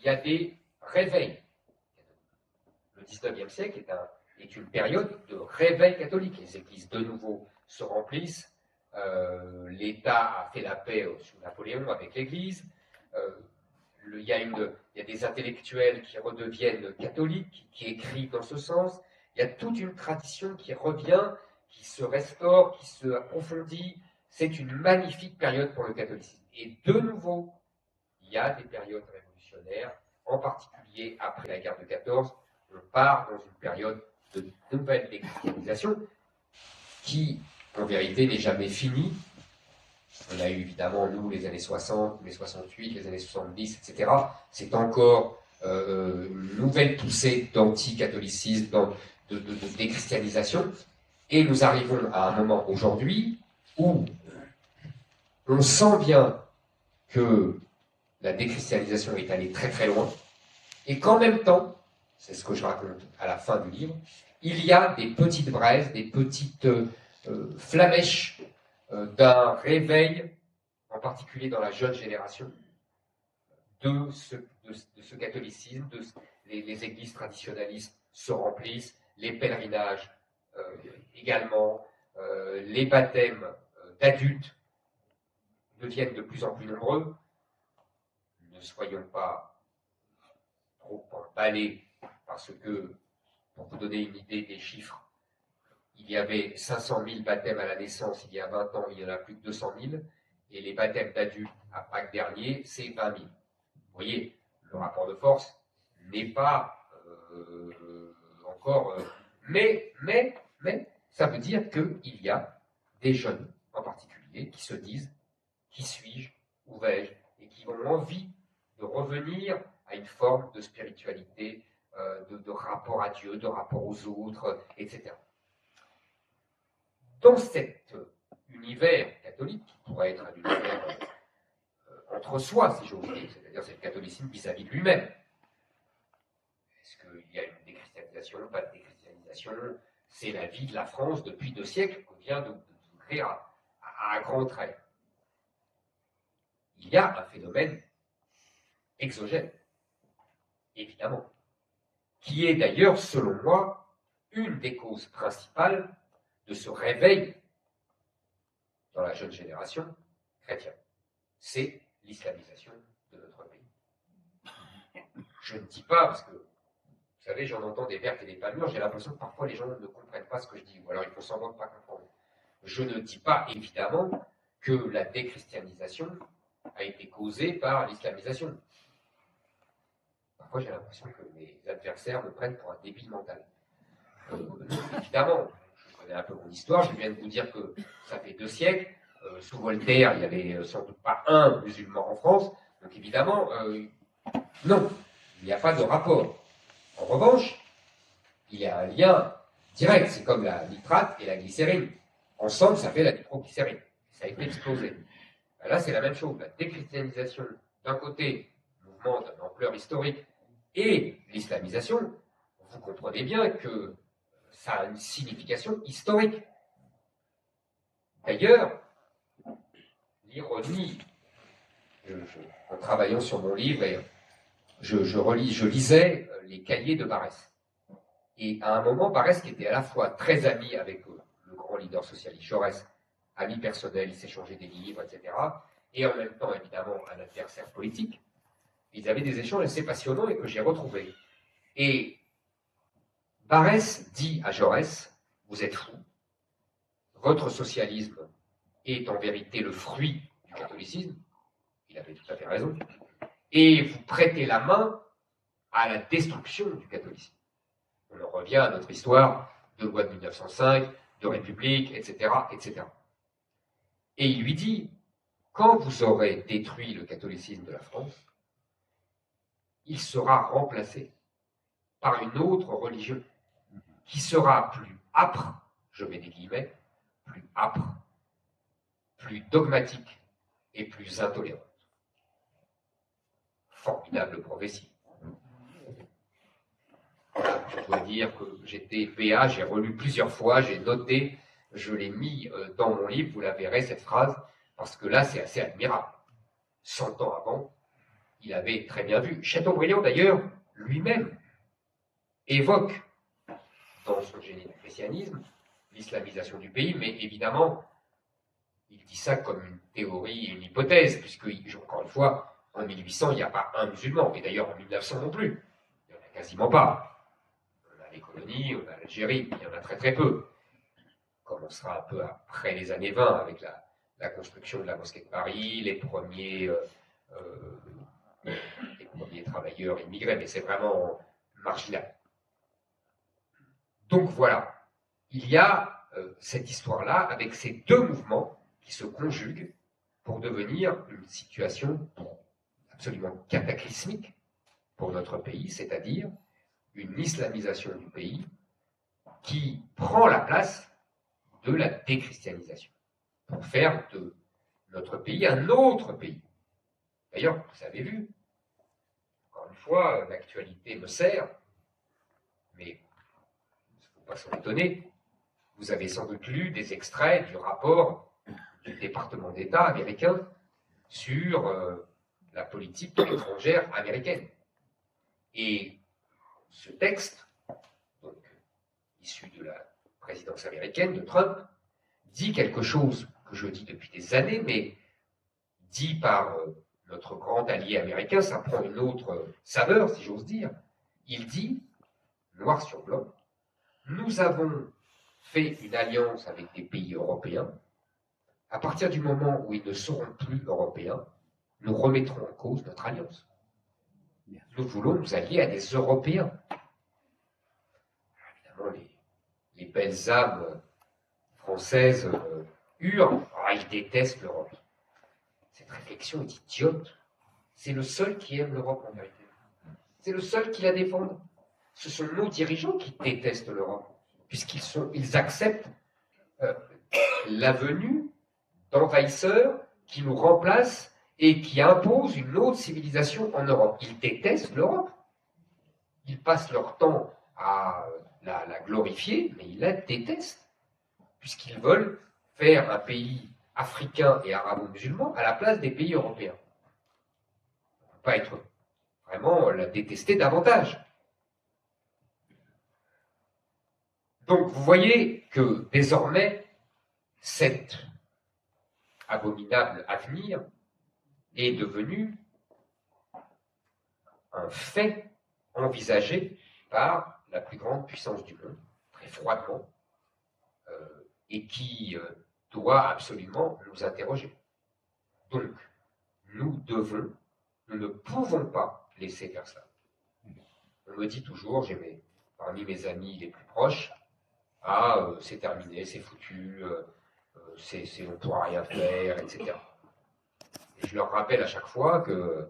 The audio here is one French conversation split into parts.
il y a des réveils. Le XIXe siècle est une période de réveil catholique. Les églises de nouveau se remplissent. L'État a fait la paix sous Napoléon avec l'Église. Il y a des intellectuels qui redeviennent catholiques, qui écrivent dans ce sens. Il y a toute une tradition qui revient, qui se restaure, qui se approfondit. C'est une magnifique période pour le catholicisme. Et de nouveau, il y a des périodes révolutionnaires, en particulier après la guerre de 14. On part dans une période de nouvelle déchristianisation qui, en vérité, n'est jamais finie. On a eu évidemment, nous, les années 60, les 68, les années 70, etc. C'est encore une nouvelle poussée d'anti-catholicisme, de déchristianisation. Et nous arrivons à un moment aujourd'hui où on sent bien que la déchristianisation est allée très très loin, et qu'en même temps, c'est ce que je raconte à la fin du livre, il y a des petites braises, des petites flamèches d'un réveil, en particulier dans la jeune génération, de ce catholicisme, les églises traditionnalistes se remplissent, les pèlerinages également, les baptêmes d'adultes deviennent de plus en plus nombreux. Ne soyons pas trop emballés parce que, pour vous donner une idée des chiffres, il y avait 500 000 baptêmes à la naissance il y a 20 ans, il y en a plus de 200 000, et les baptêmes d'adultes à Pâques dernier, c'est 20 000. Vous voyez, le rapport de force n'est pas encore... mais ça veut dire qu'il y a des jeunes, en particulier, qui se disent « qui suis-je, où vais-je ?» et qui ont envie de revenir à une forme de spiritualité, de rapport à Dieu, de rapport aux autres, etc. Dans cet univers catholique, qui pourrait être un univers entre soi, si j'ose dire, c'est-à-dire c'est le catholicisme vis-à-vis de lui-même. Est-ce qu'il y a une déchristianisation, pas de déchristianisation? C'est la vie de la France depuis 2 siècles qu'on vient de créer à grands traits. Il y a un phénomène exogène, évidemment, qui est d'ailleurs, selon moi, une des causes principales de ce réveil dans la jeune génération chrétienne. C'est l'islamisation de notre pays. Je ne dis pas, parce que, vous savez, j'en entends des vertes et des pas mûres, j'ai l'impression que parfois les gens ne comprennent pas ce que je dis, ou alors ils font semblant de ne pas comprendre. Je ne dis pas, évidemment, que la déchristianisation a été causée par l'islamisation. Parfois, j'ai l'impression que mes adversaires me prennent pour un débile mental. Évidemment, je connais un peu mon histoire, je viens de vous dire que ça fait 2 siècles. Sous Voltaire, il n'y avait sans doute pas un musulman en France. Donc évidemment, non, il n'y a pas de rapport. En revanche, il y a un lien direct. C'est comme la nitrate et la glycérine. Ensemble, ça fait la nitroglycérine. Ça a été explosé. Là, c'est la même chose. La déchristianisation, d'un côté, mouvement d'une ampleur historique, et l'islamisation, vous comprenez bien que ça a une signification historique. D'ailleurs, l'ironie, en travaillant sur mon livre, je lisais les cahiers de Barès. Et à un moment, Barès, qui était à la fois très ami avec le grand leader socialiste Jaurès, ami personnel, il s'échangeait des livres, etc., et en même temps, évidemment, un adversaire politique, ils avaient des échanges assez passionnants et que j'ai retrouvés. Et Barès dit à Jaurès, vous êtes fou, votre socialisme est en vérité le fruit du catholicisme, il avait tout à fait raison, et vous prêtez la main à la destruction du catholicisme. On en revient à notre histoire de loi de 1905, de République, etc., etc. Et il lui dit, quand vous aurez détruit le catholicisme de la France, il sera remplacé par une autre religion qui sera plus âpre, je mets des guillemets, plus âpre, plus dogmatique et plus intolérante. Formidable prophétie. Je dois dire que j'étais PA, j'ai relu plusieurs fois, j'ai noté, je l'ai mis dans mon livre, vous la verrez cette phrase, parce que là c'est assez admirable. 100 ans avant, il avait très bien vu. Chateaubriand, d'ailleurs, lui-même, évoque dans son génie du christianisme l'islamisation du pays, mais évidemment, il dit ça comme une théorie et une hypothèse, puisque, encore une fois, en 1800, il n'y a pas un musulman, et d'ailleurs en 1900 non plus. Il n'y en a quasiment pas. On a les colonies, on a l'Algérie, il y en a très très peu. On commencera un peu après les années 20 avec la construction de la mosquée de Paris, les premiers travailleurs immigrés, mais c'est vraiment marginal. Donc voilà, il y a cette histoire-là avec ces deux mouvements qui se conjuguent pour devenir une situation absolument cataclysmique pour notre pays, c'est-à-dire une islamisation du pays qui prend la place de la déchristianisation, pour faire de notre pays un autre pays. D'ailleurs, vous avez vu, encore une fois, l'actualité me sert, mais il ne faut pas s'en étonner, vous avez sans doute lu des extraits du rapport du département d'État américain sur la politique étrangère américaine. Et ce texte, donc issu de la présidence américaine de Trump, dit quelque chose que je dis depuis des années, mais dit par notre grand allié américain, ça prend une autre saveur, si j'ose dire. Il dit, noir sur blanc, nous avons fait une alliance avec des pays européens. À partir du moment où ils ne seront plus européens, nous remettrons en cause notre alliance. Nous voulons nous allier à des Européens. Évidemment, les belles âmes françaises hurlent. Ah, ils détestent l'Europe. Cette réflexion est idiote. C'est le seul qui aime l'Europe en vérité. C'est le seul qui la défend. Ce sont nos dirigeants qui détestent l'Europe, puisqu'ils acceptent la venue d'envahisseurs qui nous remplacent et qui imposent une autre civilisation en Europe. Ils détestent l'Europe. Ils passent leur temps à la glorifier, mais ils la détestent, puisqu'ils veulent faire un pays africain et arabo-musulman à la place des pays européens. On ne peut pas être vraiment la détester davantage. Donc vous voyez que désormais, cet abominable avenir est devenu un fait envisagé par la plus grande puissance du monde, très froidement, et qui doit absolument nous interroger. Donc, nous ne pouvons pas laisser faire cela. On me dit toujours, parmi mes amis les plus proches, c'est terminé, c'est foutu, on ne pourra rien faire, etc. Et je leur rappelle à chaque fois que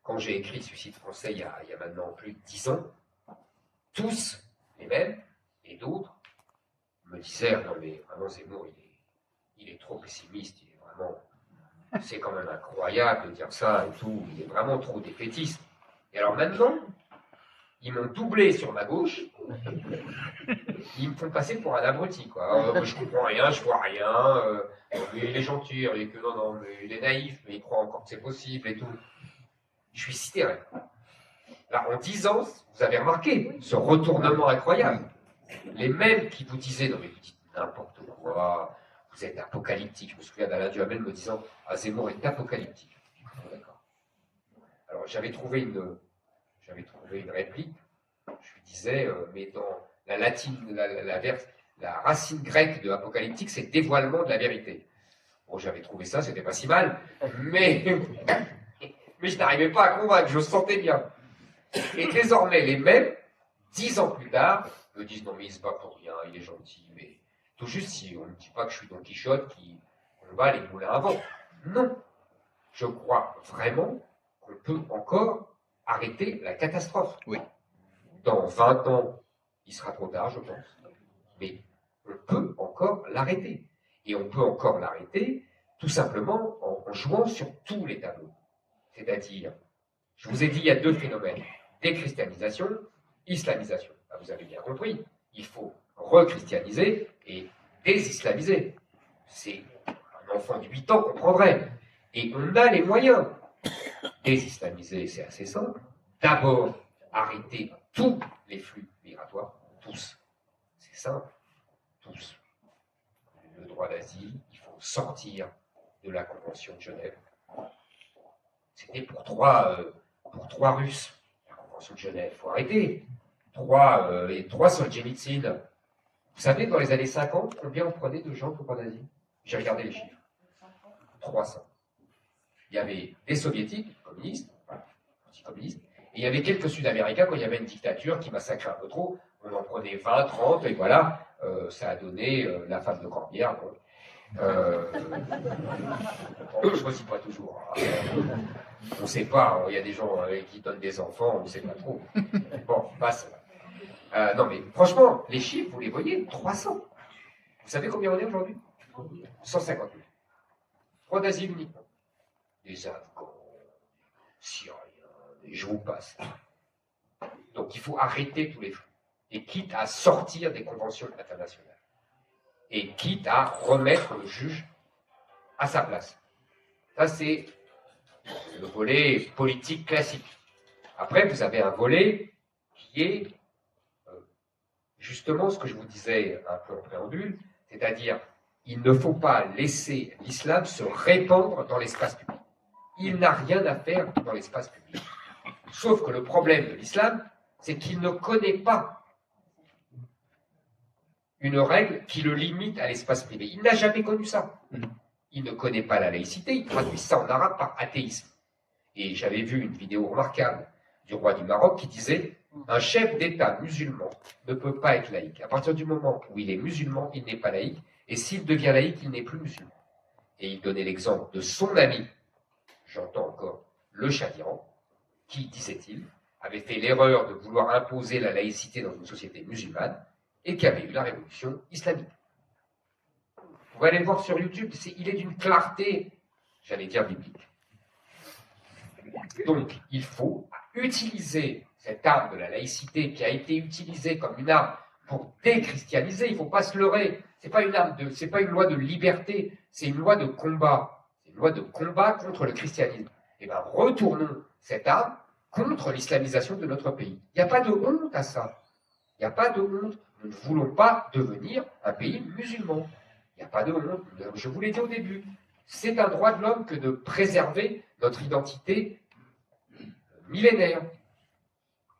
quand j'ai écrit Suicide français il y a maintenant plus de 10 ans, tous les mêmes et d'autres me disaient non mais vraiment Zemmour il est trop pessimiste, c'est quand même incroyable de dire ça et tout, il est vraiment trop défaitiste. Et alors maintenant, ils m'ont doublé sur ma gauche, ils me font passer pour un abruti, quoi. Je comprends rien, je vois rien, mais il est gentil, mais il est naïf, mais il croit encore que c'est possible et tout. Je suis sidéré. Là, en 10 ans, vous avez remarqué ce retournement incroyable. Les mêmes qui vous disaient, non mais vous dites n'importe quoi, vous êtes apocalyptique. Je me souviens d'Alain Duhamel me disant, Zemmour est apocalyptique. D'accord. Alors j'avais trouvé une réplique. Je lui disais, mais dans la latine, la racine grecque de apocalyptique, c'est dévoilement de la vérité. Bon, j'avais trouvé ça, c'était pas si mal, mais je n'arrivais pas à convaincre, je sentais bien. Et désormais, les mêmes, 10 ans plus tard, me disent non mais il se bat pour rien, il est gentil, mais tout juste si on ne dit pas que je suis Don Quichotte qui combat les moulins à vent. Non, je crois vraiment qu'on peut encore arrêter la catastrophe. Oui. Dans 20 ans, il sera trop tard, je pense. Mais on peut encore l'arrêter. Et on peut encore l'arrêter tout simplement en jouant sur tous les tableaux. C'est-à-dire, je vous ai dit, il y a deux phénomènes. Déchristianisation, islamisation. Vous avez bien compris. Il faut rechristianiser et désislamiser. C'est un enfant de 8 ans comprendrait. Et on a les moyens. désislamiser, c'est assez simple. D'abord, arrêter tous les flux migratoires, tous. C'est simple, tous. Le droit d'asile, il faut sortir de la Convention de Genève. C'était pour trois Russes, la Convention de Genève, il faut arrêter. Trois Solzhenitsyn. Vous savez, dans les années 50, combien on prenait de gens pour droit d'asile? J'ai regardé les chiffres. 300. Il y avait des soviétiques, communistes, anticommunistes, et il y avait quelques Sud-Américains quand il y avait une dictature qui massacrait un peu trop. On en prenait 20, 30, et voilà, ça a donné la femme de Corbière. On ne choisit pas toujours. Hein. On ne sait pas, il y a des gens qui donnent des enfants, on ne sait pas trop. Bon, passe. Non mais franchement, les chiffres, vous les voyez, 300. Vous savez combien on est aujourd'hui? 150 000. Droit d'asile uniquement. Des Afghans, Syriens, et je vous passe. Donc il faut arrêter tous les flux. Et quitte à sortir des conventions internationales. Et quitte à remettre le juge à sa place. Ça, c'est le volet politique classique. Après, vous avez un volet qui est justement ce que je vous disais un peu en préambule, c'est-à-dire il ne faut pas laisser l'islam se répandre dans l'espace public. Il n'a rien à faire dans l'espace public. Sauf que le problème de l'islam, c'est qu'il ne connaît pas une règle qui le limite à l'espace privé. Il n'a jamais connu ça. Il ne connaît pas la laïcité, il traduit ça en arabe par athéisme. Et j'avais vu une vidéo remarquable du roi du Maroc qui disait « Un chef d'État musulman ne peut pas être laïque. À partir du moment où il est musulman, il n'est pas laïque, et s'il devient laïque, il n'est plus musulman. » Et il donnait l'exemple de son ami, j'entends encore, le Shah d'Iran, qui, disait-il, avait fait l'erreur de vouloir imposer la laïcité dans une société musulmane, et qui avait eu la révolution islamique. Vous pouvez aller le voir sur YouTube, il est d'une clarté, j'allais dire biblique. Donc, il faut utiliser cette arme de la laïcité qui a été utilisée comme une arme pour déchristianiser. Il ne faut pas se leurrer. C'est pas une loi de liberté, c'est une loi de combat. C'est une loi de combat contre le christianisme. Eh bien, retournons cette arme contre l'islamisation de notre pays. Il n'y a pas de honte à ça. Il n'y a pas de honte. Nous ne voulons pas devenir un pays musulman. Il n'y a pas de honte. Je vous l'ai dit au début. C'est un droit de l'homme que de préserver notre identité millénaire.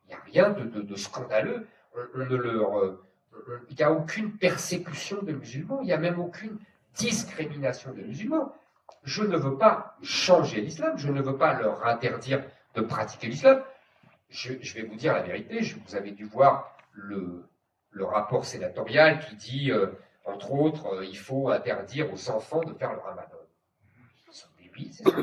Il n'y a rien de scandaleux. Il n'y a aucune persécution de musulmans. Il n'y a même aucune discrimination de musulmans. Je ne veux pas changer l'islam. Je ne veux pas leur interdire de pratiquer l'islam. Je vais vous dire la vérité. Vous avez dû voir le rapport sénatorial qui dit, entre autres, il faut interdire aux enfants de faire le ramadan. Ils sont débiles, c'est ça.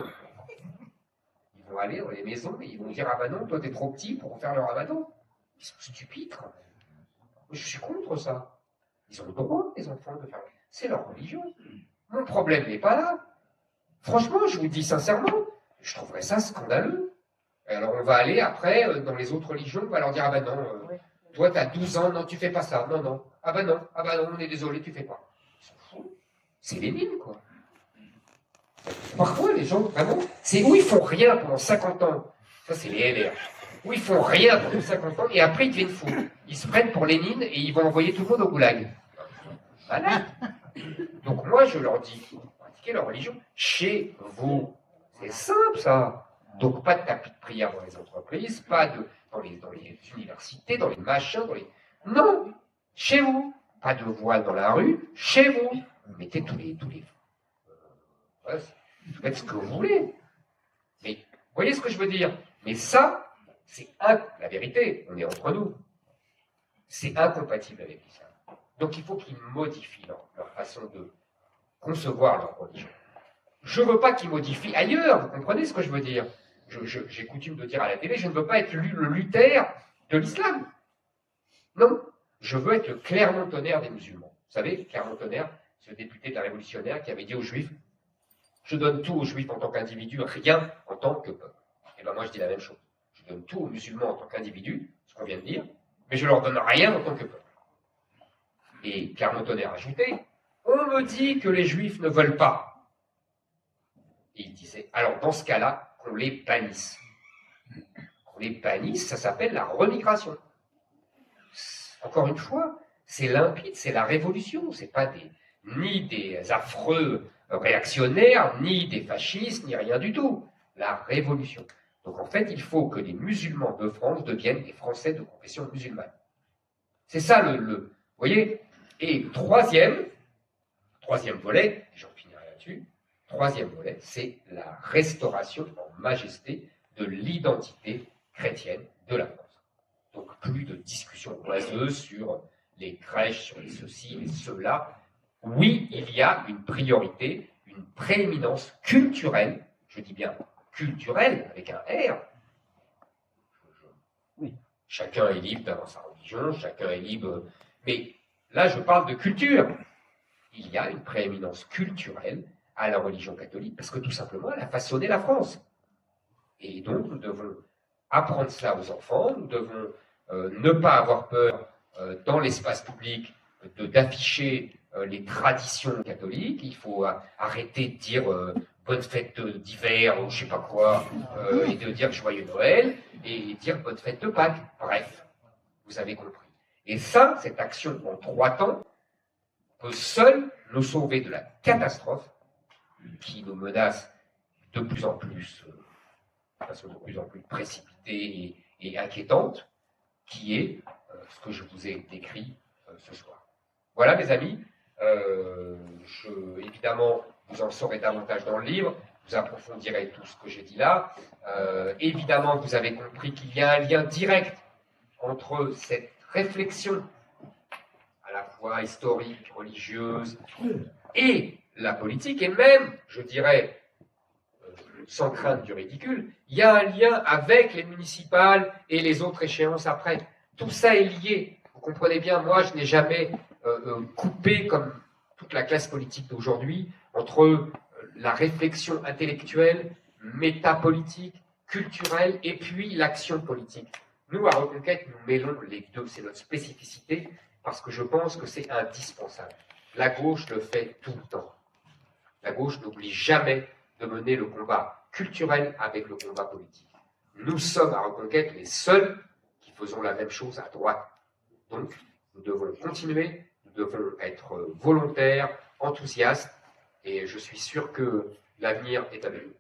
Ils vont aller dans les maisons et ils vont dire, ah ben non, toi t'es trop petit pour faire le ramadan. Ils sont stupides quand même. Je suis contre ça. Ils ont le droit, les enfants, de faire. C'est leur religion. Mon problème n'est pas là. Franchement, je vous dis sincèrement, je trouverais ça scandaleux. Et alors on va aller après, dans les autres religions, on va leur dire, ah ben non, toi t'as 12 ans, non, tu fais pas ça, non, non. Ah ben non, on est désolé, tu fais pas. Ils sont fous. C'est Lénine, quoi. Parfois, les gens, vraiment, c'est où ils font rien pendant 50 ans. Ça, c'est les LR. Où ils font rien pendant 50 ans, et après, ils deviennent fous. Ils se prennent pour Lénine, et ils vont envoyer tout le monde au goulag. Voilà. Donc moi, je leur dis, pratiquez leur religion chez vous. C'est simple, ça. Donc, pas de tapis de prière dans les entreprises, pas dans les universités, dans les machins, Non, chez vous. Pas de voile dans la rue, chez vous. Vous mettez tous les vous faites ce que vous voulez. Mais, vous voyez ce que je veux dire? Mais ça, c'est la vérité, on est entre nous. C'est incompatible avec l'islam. Donc, il faut qu'ils modifient leur façon de concevoir leur religion. Je ne veux pas qu'ils modifient ailleurs, vous comprenez ce que je veux dire? J'ai coutume de dire à la télé, je ne veux pas être le Luther de l'islam. Non, je veux être le Clermont-Tonnerre des musulmans. Vous savez, Clermont-Tonnerre, ce député de la Révolutionnaire qui avait dit aux Juifs, je donne tout aux Juifs en tant qu'individu, rien en tant que peuple. Et bien moi je dis la même chose. Je donne tout aux musulmans en tant qu'individu, ce qu'on vient de dire, mais je leur donne rien en tant que peuple. Et Clermont-Tonnerre a ajouté, on me dit que les Juifs ne veulent pas. Et il disait, alors dans ce cas-là, qu'on les bannisse. Qu'on les bannisse, ça s'appelle la remigration. Encore une fois, c'est limpide, c'est la révolution, c'est pas ni des affreux réactionnaires, ni des fascistes, ni rien du tout. La révolution. Donc en fait, il faut que les musulmans de France deviennent des Français de confession musulmane. C'est ça vous voyez. Et troisième volet, j'en finirai là-dessus, troisième volet, c'est la restauration en majesté de l'identité chrétienne de la France. Donc plus de discussions oiseuses sur les crèches, sur les ceci, les cela. Oui, il y a une priorité, une prééminence culturelle, je dis bien culturelle, avec un R. Oui. Chacun est libre d'avoir sa religion, chacun est libre. Mais là, je parle de culture. Il y a une prééminence culturelle à la religion catholique, parce que tout simplement, elle a façonné la France. Et donc, nous devons apprendre cela aux enfants, nous devons ne pas avoir peur dans l'espace public d'afficher les traditions catholiques. Il faut arrêter de dire bonne fête d'hiver ou je sais pas quoi, et de dire joyeux Noël, et dire bonne fête de Pâques. Bref, vous avez compris. Et ça, cette action en 3 temps, peut seule nous sauver de la catastrophe qui nous menace de plus en plus, de façon de plus en plus précipitée et inquiétante, qui est ce que je vous ai décrit ce soir. Voilà, mes amis. Évidemment, vous en saurez davantage dans le livre. Vous approfondirez tout ce que j'ai dit là. Évidemment, vous avez compris qu'il y a un lien direct entre cette réflexion à la fois historique, religieuse, et la politique, et même, je dirais, sans crainte du ridicule, il y a un lien avec les municipales et les autres échéances après. Tout ça est lié. Vous comprenez bien, moi, je n'ai jamais coupé, comme toute la classe politique d'aujourd'hui, entre la réflexion intellectuelle, métapolitique, culturelle, et puis l'action politique. Nous, à Reconquête, nous mêlons les deux. C'est notre spécificité, parce que je pense que c'est indispensable. La gauche le fait tout le temps. La gauche n'oublie jamais de mener le combat culturel avec le combat politique. Nous sommes à Reconquête les seuls qui faisons la même chose à droite. Donc, nous devons continuer, nous devons être volontaires, enthousiastes, et je suis sûr que l'avenir est avec nous.